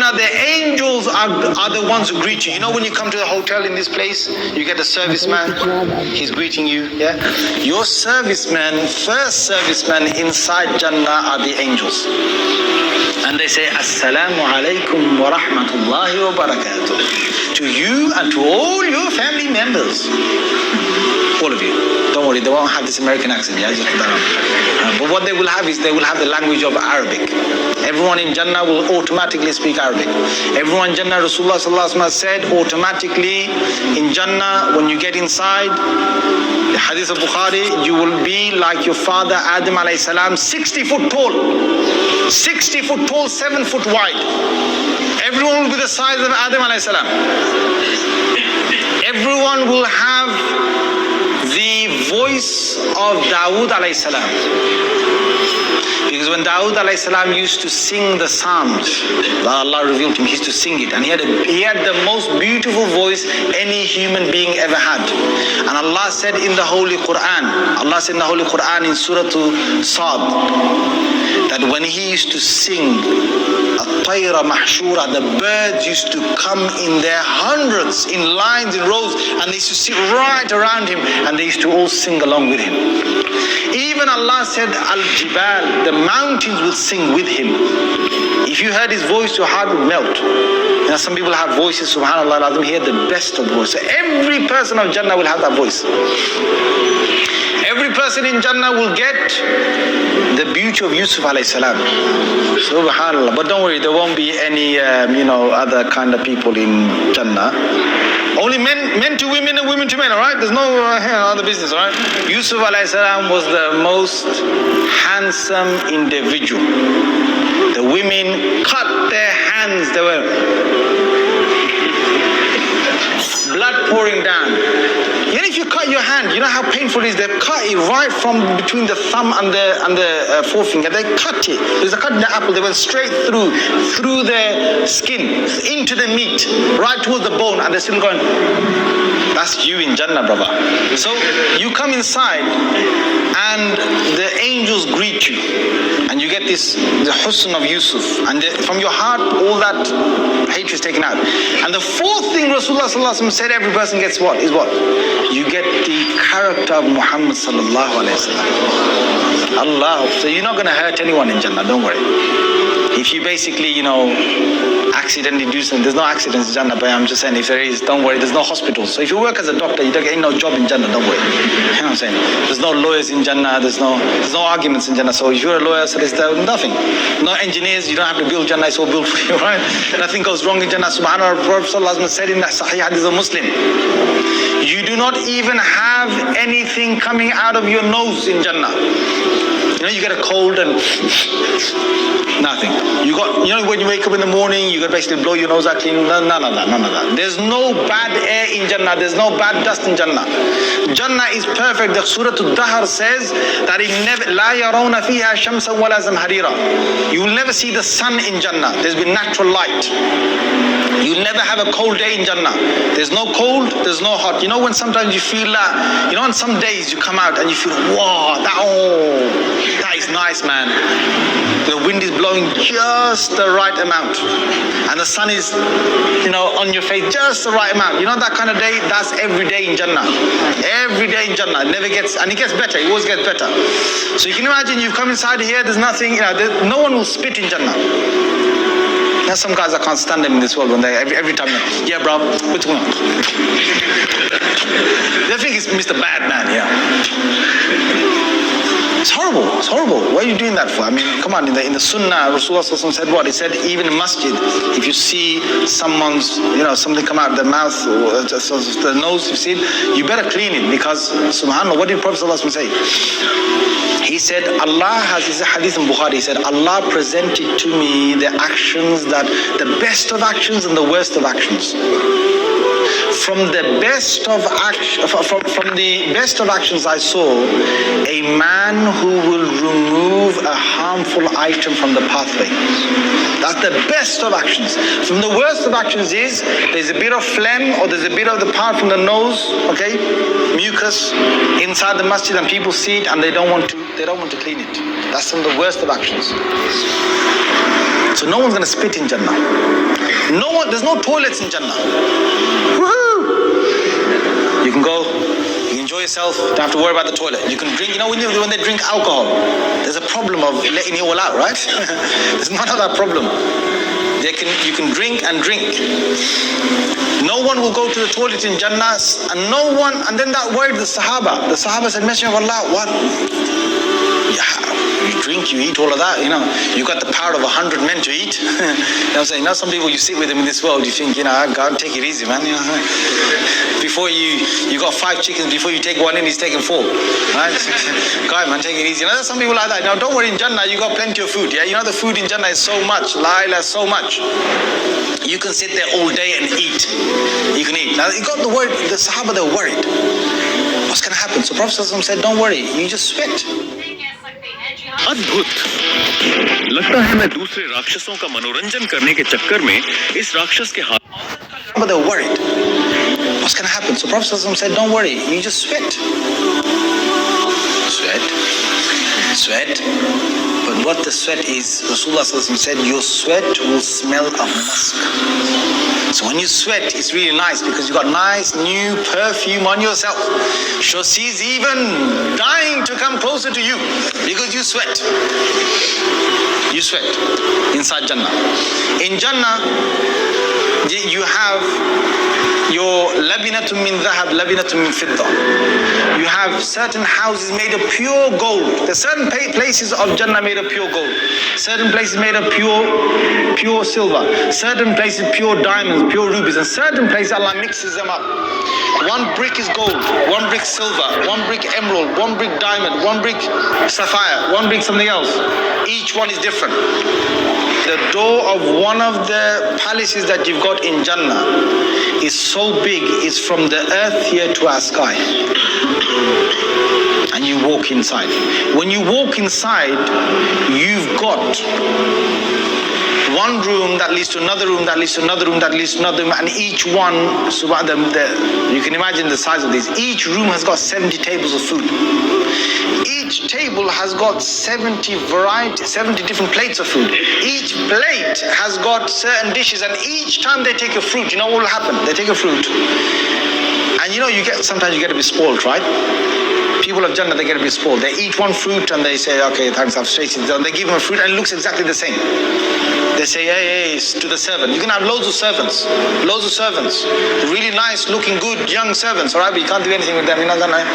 Jannah, the angels are the ones who greet you. You know when you come to the hotel in this place, you get a serviceman, he's greeting you, yeah? Your serviceman, first serviceman inside Jannah are the angels. And they say, Assalamu alaikum wa rahmatullahi wa barakatuh. To you and to all your family members. All of you. Don't worry, they won't have this American accent, yeah? Just put that on. But what they will have is they will have the language of Arabic. Everyone in Jannah will automatically speak Arabic. Everyone in Jannah, Rasulullah sallallahu alaihi wasallam said, automatically in Jannah, when you get inside, the hadith of Bukhari, you will be like your father Adam alayhi salam, 60 foot tall. 60 foot tall, 7 foot wide. Everyone will be the size of Adam alayhi salam. Everyone will have the voice of Dawood alayhi salam. Because when Dawood alayhi salam used to sing the Psalms, Allah revealed to him, he used to sing it. And he had the most beautiful voice any human being ever had. And Allah said in the Holy Quran, in Surah Sad, that when he used to sing At-Tayra Mahshura, the birds used to come in their hundreds, in lines, in rows, and they used to sit right around him, and they used to all sing along with him. Even Allah said, Al-Jibal, the mountains will sing with him. If you heard his voice, your heart would melt. You know, some people have voices, subhanAllah, Azim, he had the best of voice. So every person of Jannah will have that voice. Every person in Jannah will get the beauty of Yusuf alayhi salam. Subhanallah. But don't worry, there won't be any, other kind of people in Jannah. Only men to women and women to men, all right? There's no other business, all right? Yusuf alayhi salam was the most handsome individual. The women cut their hands, they were blood pouring down. Even if you cut your hand, you know how painful it is? They cut it right from between the thumb and the forefinger. They cut it. There's a cut in the apple. They went straight through the skin, into the meat, right towards the bone, and they're still going. That's you in Jannah, brother. So you come inside, and the angels greet you, and you get the husn of Yusuf, and from your heart, all that hatred is taken out. And the fourth thing Rasulullah sallallahu alaihi wasallam said, every person gets what? Is what? You get the character of Muhammad sallallahu alaihi wasallam. Allah. So you're not going to hurt anyone in Jannah, don't worry. If you basically, accidentally do something, there's no accidents in Jannah, but I'm just saying, if there is, don't worry, there's no hospitals. So if you work as a doctor, you don't get no job in Jannah, don't worry. You know what I'm saying? There's no lawyers in Jannah, there's no arguments in Jannah. So if you're a lawyer, so there's nothing. No engineers, you don't have to build Jannah, it's all built for you, right? Nothing goes wrong in Jannah. Subhanallah, Prophet sallallahu alaihi wasallam said in the Sahih Hadith of Muslim, you do not even have anything coming out of your nose in Jannah. You get a cold and nothing. When you wake up in the morning, you got to basically blow your nose out clean. None of that. There's no bad air in Jannah. There's no bad dust in Jannah. Jannah is perfect. The Surah Al-Dahr says that لا يرون فيها شمسا ولا زمهريرا. You will never see the sun in Jannah. There's been natural light. You'll never have a cold day in Jannah. There's no cold, there's no hot. When sometimes you feel that, on some days you come out and you feel, wow, that is nice, man. The wind is blowing just the right amount. And the sun is, on your face just the right amount. That kind of day, that's every day in Jannah. Every day in Jannah. It never gets, and it gets better. It always gets better. So you can imagine you've come inside here, there's nothing, no one will spit in Jannah. There's some guys I can't stand them in this world when they every time, yeah, bro, what's going on? They think it's Mr. Bad Man, yeah. It's horrible. Why are you doing that for? I mean, come on, in the Sunnah, Rasulullah said what? He said even in masjid, if you see someone's, something come out of the mouth or the nose, you see it, you better clean it, because subhanAllah, what did Prophet say? He said, Allah has, this is a hadith in Bukhari, he said, Allah presented to me the actions that, the best of actions and the worst of actions. From the best of actions I saw a man who will remove a harmful item from the pathway. That's the best of actions. From the worst of actions is there's a bit of phlegm or there's a bit of the part from the nose, okay, mucus inside the masjid, and people see it and they don't want to clean it. That's from the worst of actions. So no one's going to spit in Jannah. There's no toilets in Jannah. Woohoo! You can go, you enjoy yourself, don't have to worry about the toilet. You can drink, when they drink alcohol, there's a problem of letting it all out, right? There's none of that problem. You can drink and drink. No one will go to the toilet in Jannah, and then that word, the Sahaba said, Messenger of Allah, what? You drink, you eat all of that, you got the power of 100 men to eat. I'm saying, some people you sit with them in this world, you think, God, take it easy, man. Before you got 5 chickens, before you take one in, he's taking 4. Right? God, man, take it easy. There's some people like that. Now, don't worry, in Jannah, you got plenty of food. Yeah, the food in Jannah is so much. La ilaha, so much. You can sit there all day and eat. You can eat. Now, you got the word, the Sahaba, they're worried. What's going to happen? So Prophet said, don't worry, you just sweat. अद्भुत। लगता है मैं दूसरे राक्षसों का मनोरंजन करने के चक्कर में इस राक्षस के हाथ। But they're worried. What's going to happen? So Prophet said, don't worry, you just sweat. Sweat. But what the sweat is, Rasulullah said, your sweat will smell of musk. So when you sweat, it's really nice because you got nice new perfume on yourself. So she's even dying to come closer to you because you sweat. You sweat inside Jannah. In Jannah, you have your labinatun min dhahab, labinatun min fidda. You have certain houses made of pure gold. There's certain places of Jannah made of pure gold. Certain places made of pure silver. Certain places pure diamonds, pure rubies. And certain places Allah mixes them up. One brick is gold, one brick silver, one brick emerald, one brick diamond, one brick sapphire, one brick something else. Each one is different. The door of one of the palaces that you've got in Jannah is so big, it's from the earth here to our sky. And you walk inside. When you walk inside, you've got one room that leads to another room, that leads to another room, that leads to another room, and each one, you can imagine the size of these. Each room has got 70 tables of food. Each table has got 70 different plates of food. Each plate has got certain dishes, and each time they take a fruit, you know what will happen? They take a fruit, and sometimes you get a bit spoiled, right? People of Jannah, they get a bit spoiled. They eat one fruit and they say, okay, thanks, I've tasted it. They give them a fruit and it looks exactly the same. They say, hey, to the servant. You can have loads of servants. Really nice, looking good, young servants, all right? But you can't do anything with them. You're not gonna.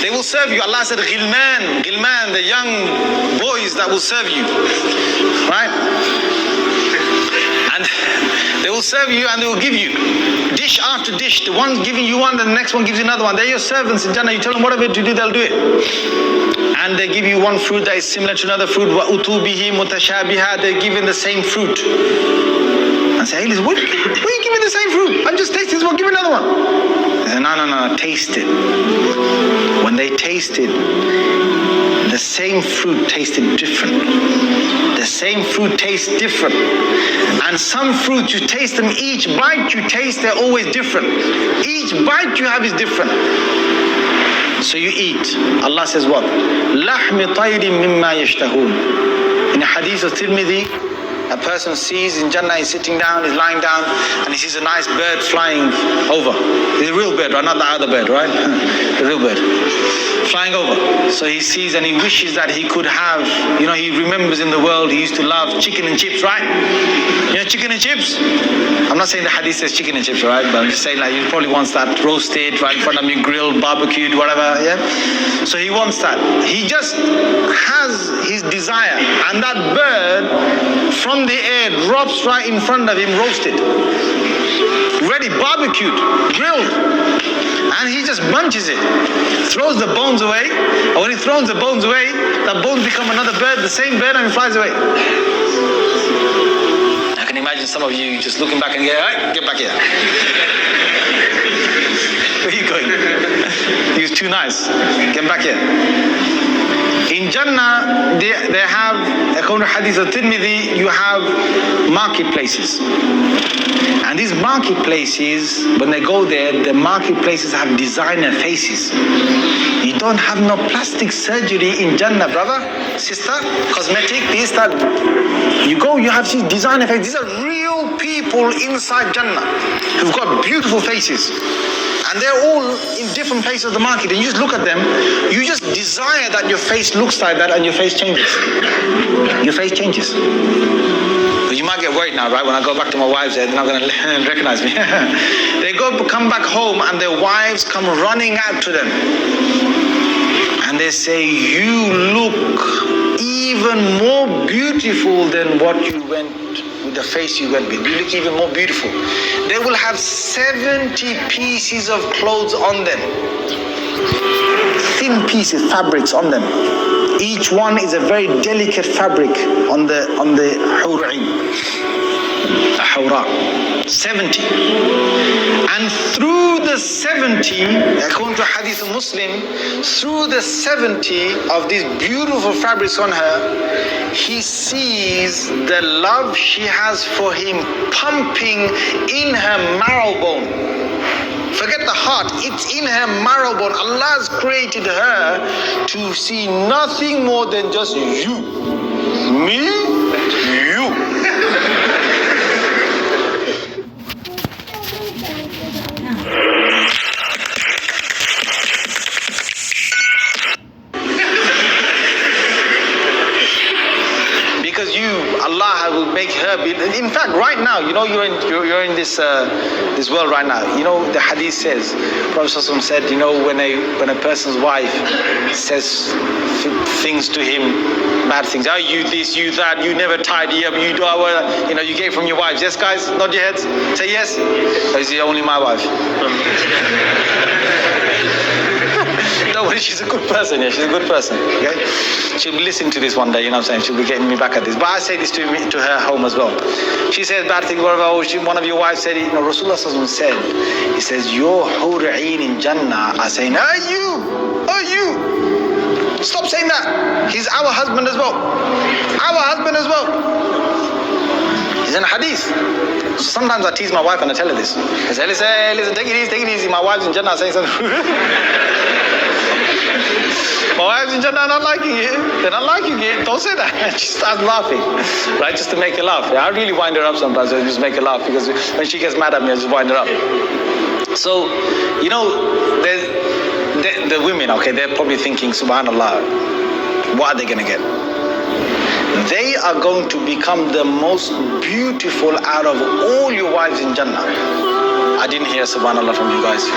They will serve you. Allah said, Ghilman, the young boys that will serve you, right? And they will serve you and they will give you dish after dish. The one giving you one, the next one gives you another one. They're your servants in Jannah. You tell them whatever to do, they'll do it. And they give you one fruit that is similar to another fruit. وَأُتُوا بِهِ مُتَشَابِهًا. They're given the same fruit. I say, hey, listen, what are you giving the same fruit? I'm just tasting this one, give me another one. I say, no, taste it. When they tasted, the same fruit tasted different. The same fruit tastes different. And some fruits, you taste them, each bite you taste, they're always different. Each bite you have is different. So you eat. Allah says what? لَحْمِ طَيْرٍ مِمَّا يَشْتَهُونَ. In a hadith of Tirmidhi, a person sees in Jannah, he's sitting down, he's lying down, and he sees a nice bird flying over. It's a real bird, right? Not the other bird, right? The real bird. Flying over. So he sees and he wishes that he could have, he remembers in the world he used to love chicken and chips, right? Chicken and chips? I'm not saying the hadith says chicken and chips, right? But I'm just saying he probably wants that roasted, right in front of me, grilled, barbecued, whatever, yeah? So he wants that. He just has his desire, and that bird from the air drops right in front of him, roasted, ready, barbecued, grilled, and he just munches it, throws the bones away, and when he throws the bones away, the bones become another bird, the same bird, and he flies away. I can imagine some of you just looking back and going, all right, get back here. Where are you going? He was too nice. Get back here. In Jannah, they have, according to Hadith al-Tirmidhi, you have marketplaces. And these marketplaces, when they go there, the marketplaces have designer faces. You don't have no plastic surgery in Jannah, brother, sister, cosmetic, this, that. You go, you have these designer faces. These are real people inside Jannah who've got beautiful faces. And they're all in different places of the market. And you just look at them, you just desire that your face looks like that and your face changes. Your face changes. But you might get worried now, right? When I go back to my wives, they're not going to recognize me. They come back home and their wives come running out to them. And they say, you look even more beautiful than what you went with the face you went with. You look even more beautiful. They will have 70 pieces of clothes on them. Thin pieces, fabrics on them. Each one is a very delicate fabric on the hawra'in. A hawra. 70. And through the 70, according to Hadith of Muslim, through the 70 of these beautiful fabrics on her, he sees the love she has for him pumping in her marrow bone. Forget the heart, it's in her marrow bone. Allah has created her to see nothing more than just you. Me, you. Because Allah will make her be. In fact, right now, you know, you're in this world right now. You know, the Hadith says, Prophet ﷺ said, you know, when a person's wife says things to him, bad things, oh, you this, you that, you never tidy up, you do, you know, you get from your wives. Yes, guys, nod your heads, say yes. Is he only my wife? Don't worry, she's a good person, yeah, she's a good person, okay? She'll be listening to this one day, you know what I'm saying? She'll be getting me back at this. But I say this to her home as well. She says bad things, whatever. One of your wives said, you know, Rasulullah said, he says, your hawra'in in Jannah are saying, are you? Stop saying that. He's our husband as well. Our husband as well. He's in a hadith. So sometimes I tease my wife and I tell her this. I say, listen, take it easy. My wife's in Jannah are saying something. My wife's in Jannah not liking it. They're not liking it. Don't say that. She starts laughing, right? Just to make her laugh. I really wind her up sometimes. I just make her laugh because when she gets mad at me, I just wind her up. So, you know, the women, okay, they're probably thinking, subhanallah, what are they going to get? They are going to become the most beautiful out of all your wives in Jannah. I didn't hear subhanallah from you guys.